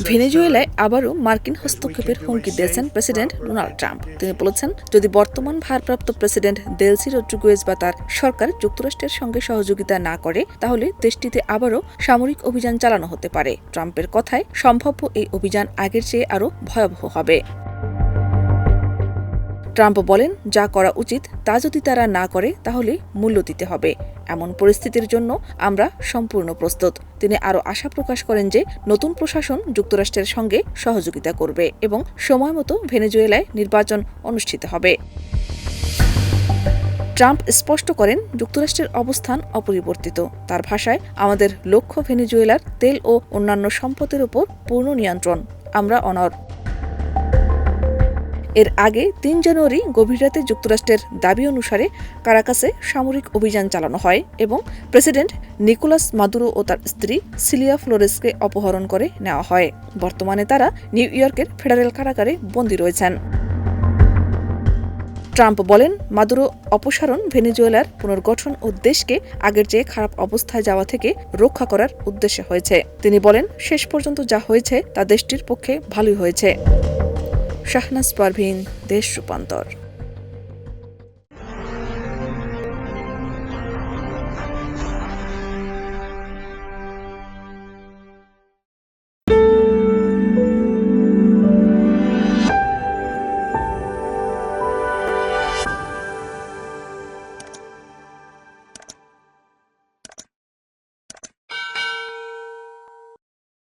ভেনেজুয়েলায় আবারও মার্কিন হস্তক্ষেপের হুমকি দিয়েছেন প্রেসিডেন্ট ডোনাল্ড ট্রাম্প। তিনি বলেছেন, যদি বর্তমান ভারপ্রাপ্ত প্রেসিডেন্ট দেলসি রদ্রিগুয়েজ বা তার সরকার যুক্তরাষ্ট্রের সঙ্গে সহযোগিতা না করে, তাহলে দেশটিতে আবারও সামরিক অভিযান চালানো হতে পারে। ট্রাম্পের কথায় সম্ভাব্য এই অভিযান আগের চেয়ে আরও ভয়াবহ হবে। ট্রাম্প বলেন, যা করা উচিত তা যদি তারা না করে তাহলে মূল্য দিতে হবে। এমন পরিস্থিতির জন্য আমরা সম্পূর্ণ প্রস্তুত। তিনি আরও আশা প্রকাশ করেন যে নতুন প্রশাসন যুক্তরাষ্ট্রের সঙ্গে সহযোগিতা করবে এবং সময়মতো ভেনেজুয়েলায় নির্বাচন অনুষ্ঠিত হবে। ট্রাম্প স্পষ্ট করেন, যুক্তরাষ্ট্রের অবস্থান অপরিবর্তিত। তার ভাষায়, আমাদের লক্ষ্য ভেনেজুয়েলার তেল ও অন্যান্য সম্পদের উপর পূর্ণ নিয়ন্ত্রণ। আমরা অনড়। এর আগে ৩ জানুয়ারি গভীর রাতে যুক্তরাষ্ট্রের দাবি অনুসারে কারাকাসে সামরিক অভিযান চালানো হয় এবং প্রেসিডেন্ট নিকোলাস মাদুরো ও তার স্ত্রী সিলিয়া ফ্লোরেসকে অপহরণ করে নেওয়া হয়। বর্তমানে তারা নিউ ইয়র্কের ফেডারেল কারাগারে বন্দী রয়েছেন। ট্রাম্প বলেন, মাদুরো অপসারণ ভেনেজুয়েলার পুনর্গঠন ও দেশকে আগের চেয়ে খারাপ অবস্থায় যাওয়া থেকে রক্ষা করার উদ্দেশ্যে হয়েছে। তিনি বলেন, শেষ পর্যন্ত যা হয়েছে তা দেশটির পক্ষে ভালোই হয়েছে। শাহনাজ পারভীন, দেশ রূপান্তর।